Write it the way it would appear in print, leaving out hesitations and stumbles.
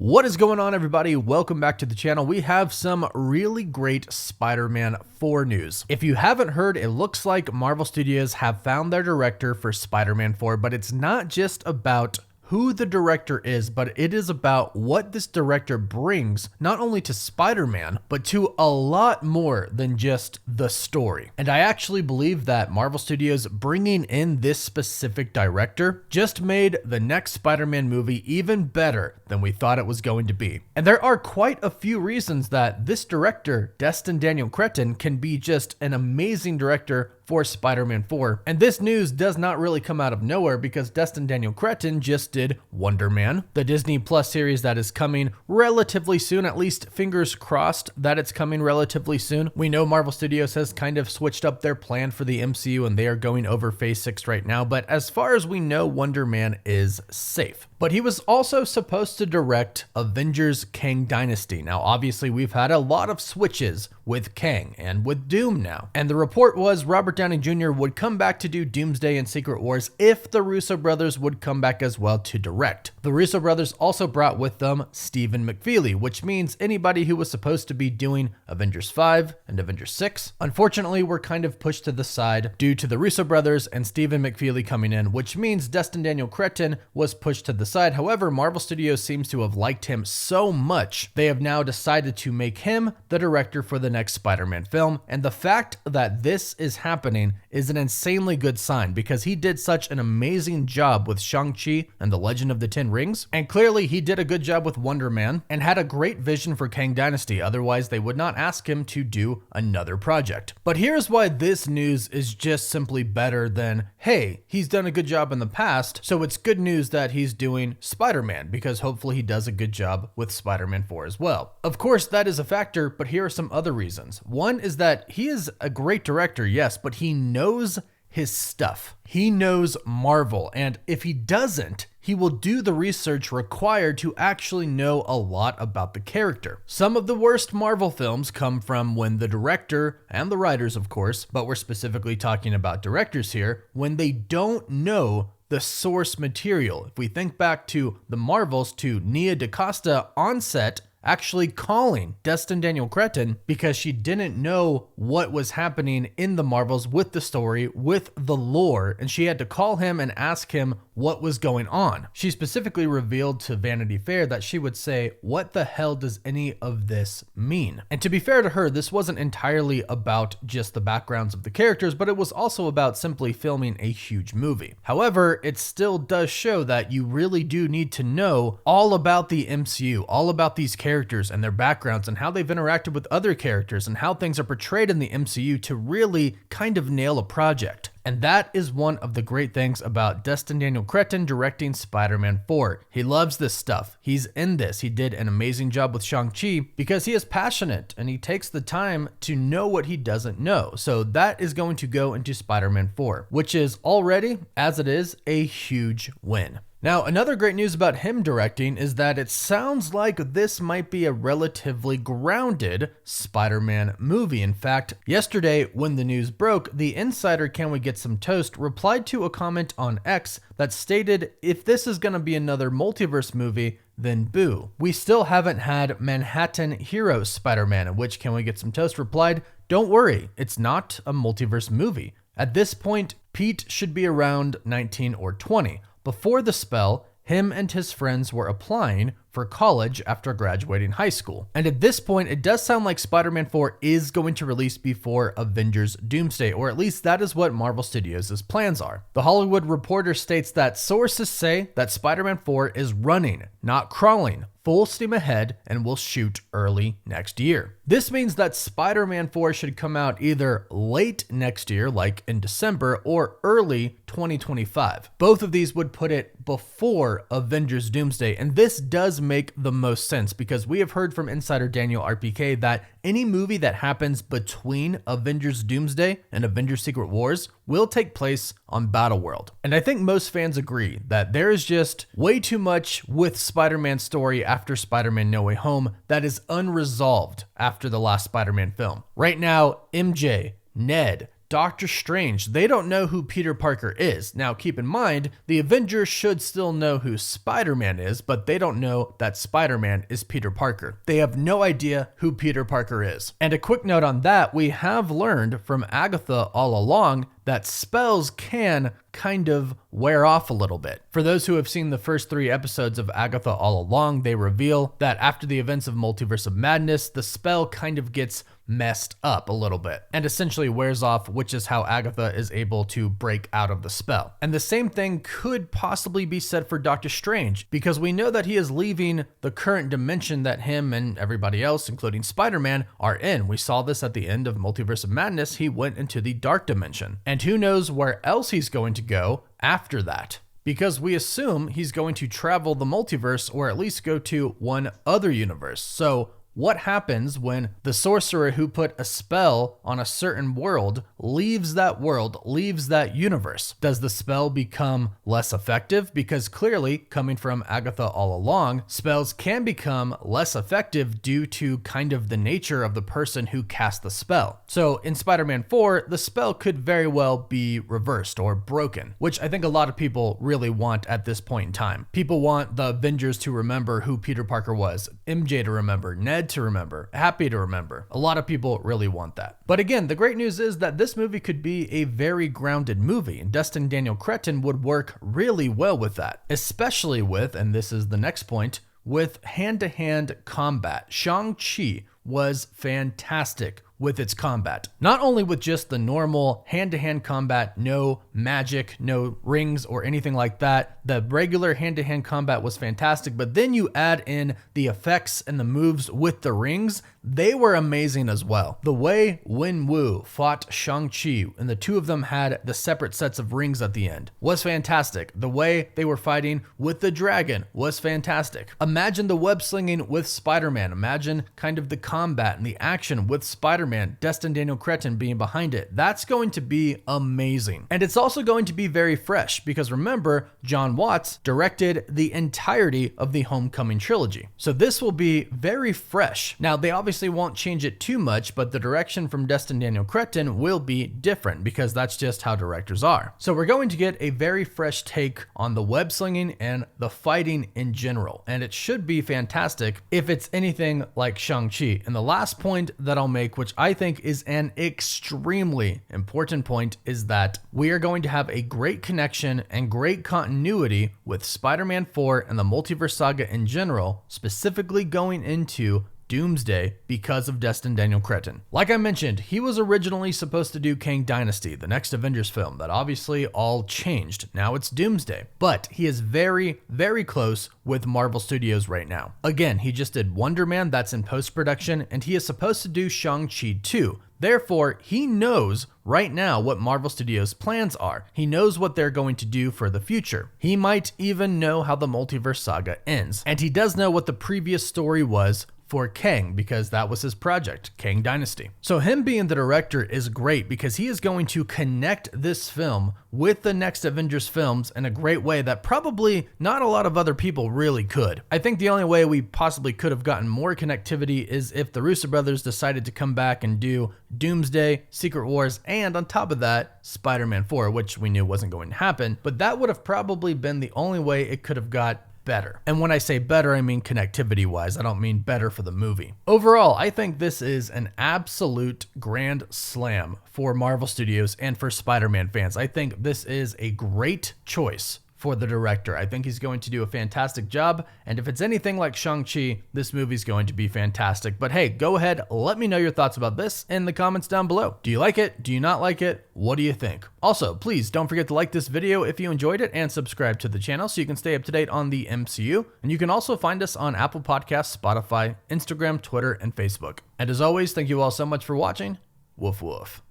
What is going on, everybody? Welcome back to the channel. We have some really great Spider-Man 4 news. If you haven't heard, it looks like Marvel Studios have found their director for Spider-Man 4, but it's not just about who the director is, but it is about what this director brings not only to Spider-Man, but to a lot more than just the story. And I actually believe that Marvel Studios bringing in this specific director just made the next Spider-Man movie even better than we thought it was going to be. And there are quite a few reasons that this director, Destin Daniel Cretton, can be just an amazing director for Spider-Man 4. And this news does not really come out of nowhere because Destin Daniel Cretton just did Wonder Man, the Disney Plus series that is coming relatively soon, at least fingers crossed that it's coming relatively soon. We know Marvel Studios has kind of switched up their plan for the MCU and they are going over Phase 6 right now, but as far as we know, Wonder Man is safe. But he was also supposed to direct Avengers Kang Dynasty. Now, obviously, we've had a lot of switches with Kang and with Doom now. And the report was Robert Downey Jr. would come back to do Doomsday and Secret Wars if the Russo brothers would come back as well to direct. The Russo brothers also brought with them Stephen McFeely, which means anybody who was supposed to be doing Avengers 5 and Avengers 6, unfortunately, were kind of pushed to the side due to the Russo brothers and Stephen McFeely coming in, which means Destin Daniel Cretton was pushed to the side. However, Marvel Studios seems to have liked him so much, they have now decided to make him the director for the next Spider-Man film. And the fact that this is happening is an insanely good sign because he did such an amazing job with Shang-Chi and the Legend of the Ten Rings. And clearly he did a good job with Wonder Man and had a great vision for Kang Dynasty. Otherwise, they would not ask him to do another project. But here's why this news is just simply better than, hey, he's done a good job in the past, so it's good news that he's doing Spider-Man, because hopefully he does a good job with Spider-Man 4 as well. Of course, that is a factor, but here are some other reasons. One is that he is a great director, yes, but he knows his stuff. He knows Marvel, and if he doesn't, he will do the research required to actually know a lot about the character. Some of the worst Marvel films come from when the director, and the writers of course, but we're specifically talking about directors here, when they don't know the source material. If we think back to the Marvels, to Nia DaCosta on set actually calling Destin Daniel Cretton because she didn't know what was happening in the Marvels with the story, with the lore, and she had to call him and ask him what was going on. She specifically revealed to Vanity Fair that she would say, "What the hell does any of this mean?" And to be fair to her, this wasn't entirely about just the backgrounds of the characters, but it was also about simply filming a huge movie. However, it still does show that you really do need to know all about the MCU, all about these characters and their backgrounds and how they've interacted with other characters and how things are portrayed in the MCU to really kind of nail a project. And that is one of the great things about Destin Daniel Cretton directing Spider-Man 4. He loves this stuff. He's in this. He did an amazing job with Shang-Chi because he is passionate and he takes the time to know what he doesn't know. So that is going to go into Spider-Man 4, which is already, as it is, a huge win. Now, another great news about him directing is that it sounds like this might be a relatively grounded Spider-Man movie. In fact, yesterday when the news broke, the insider Can We Get Some Toast replied to a comment on X that stated, if this is going to be another multiverse movie, then boo. We still haven't had Manhattan Heroes Spider-Man, in which Can We Get Some Toast replied, don't worry, it's not a multiverse movie. At this point, Pete should be around 19 or 20. Before the spell, him and his friends were applying for college after graduating high school. And at this point, it does sound like Spider-Man 4 is going to release before Avengers Doomsday, or at least that is what Marvel Studios' plans are. The Hollywood Reporter states that sources say that Spider-Man 4 is running, not crawling, full steam ahead, and will shoot early next year. This means that Spider-Man 4 should come out either late next year, like in December, or early 2025. Both of these would put it before Avengers Doomsday, and this does make the most sense because we have heard from insider Daniel RPK that any movie that happens between Avengers Doomsday and Avengers Secret Wars will take place on Battleworld. And I think most fans agree that there is just way too much with Spider-Man's story after Spider-Man No Way Home that is unresolved after the last Spider-Man film. Right now, MJ, Ned, Doctor Strange. They don't know who Peter Parker is. Now, keep in mind, the Avengers should still know who Spider-Man is, but they don't know that Spider-Man is Peter Parker. They have no idea who Peter Parker is. And a quick note on that, we have learned from Agatha all along that spells can kind of wear off a little bit. For those who have seen the first 3 episodes of Agatha all along, they reveal that after the events of Multiverse of Madness, the spell kind of gets messed up a little bit and essentially wears off, which is how Agatha is able to break out of the spell. And the same thing could possibly be said for Doctor Strange, because we know that he is leaving the current dimension that him and everybody else, including Spider-Man, are in. We saw this at the end of Multiverse of Madness. He went into the dark dimension, and who knows where else he's going to go after that, because we assume he's going to travel the multiverse, or at least go to one other universe. So what happens when the sorcerer who put a spell on a certain world leaves that world, leaves that universe? Does the spell become less effective? Because clearly, coming from Agatha all along, spells can become less effective due to kind of the nature of the person who cast the spell. So in Spider-Man 4, the spell could very well be reversed or broken, which I think a lot of people really want at this point in time. People want the Avengers to remember who Peter Parker was, MJ to remember, Ned to remember, Happy to remember. A lot of people really want that. But again, the great news is that this movie could be a very grounded movie, and Destin Daniel Cretton would work really well with that, especially with, and this is the next point, with hand-to-hand combat. Shang-Chi was fantastic with its combat. Not only with just the normal hand-to-hand combat, no magic, no rings or anything like that. The regular hand-to-hand combat was fantastic, but then you add in the effects and the moves with the rings. They were amazing as well. The way Wen-Wu fought Shang-Chi and the two of them had the separate sets of rings at the end was fantastic. The way they were fighting with the dragon was fantastic. Imagine the web slinging with Spider-Man. Imagine kind of the combat and the action with Spider-Man, Destin Daniel Cretton being behind it. That's going to be amazing. And it's also going to be very fresh because remember, John Watts directed the entirety of the Homecoming trilogy. So this will be very fresh. Now, they obviously won't change it too much, but the direction from Destin Daniel Cretton will be different because that's just how directors are. So we're going to get a very fresh take on the web slinging and the fighting in general. And it should be fantastic if it's anything like Shang-Chi. And the last point that I'll make, which I think is an extremely important point, is that we are going to have a great connection and great continuity with Spider-Man 4 and the Multiverse Saga in general, specifically going into Doomsday because of Destin Daniel Cretton. Like I mentioned, he was originally supposed to do Kang Dynasty, the next Avengers film. That obviously all changed. Now it's Doomsday. But he is very, very close with Marvel Studios right now. Again, he just did Wonder Man, that's in post-production, and he is supposed to do Shang-Chi 2. Therefore, he knows right now what Marvel Studios' plans are. He knows what they're going to do for the future. He might even know how the Multiverse Saga ends. And he does know what the previous story was for Kang, because that was his project, Kang Dynasty. So him being the director is great because he is going to connect this film with the next Avengers films in a great way that probably not a lot of other people really could. I think the only way we possibly could have gotten more connectivity is if the Russo brothers decided to come back and do Doomsday, Secret Wars, and on top of that, Spider-Man 4, which we knew wasn't going to happen, but that would have probably been the only way it could have got better. And when I say better, I mean connectivity wise. I don't mean better for the movie. Overall, I think this is an absolute grand slam for Marvel Studios and for Spider-Man fans. I think this is a great choice for the director. I think he's going to do a fantastic job, and if it's anything like Shang-Chi, this movie's going to be fantastic. But hey, go ahead, let me know your thoughts about this in the comments down below. Do you like it? Do you not like it? What do you think? Also, please don't forget to like this video if you enjoyed it and subscribe to the channel so you can stay up to date on the MCU. And you can also find us on Apple Podcasts, Spotify, Instagram, Twitter, and Facebook. And as always, thank you all so much for watching. Woof woof.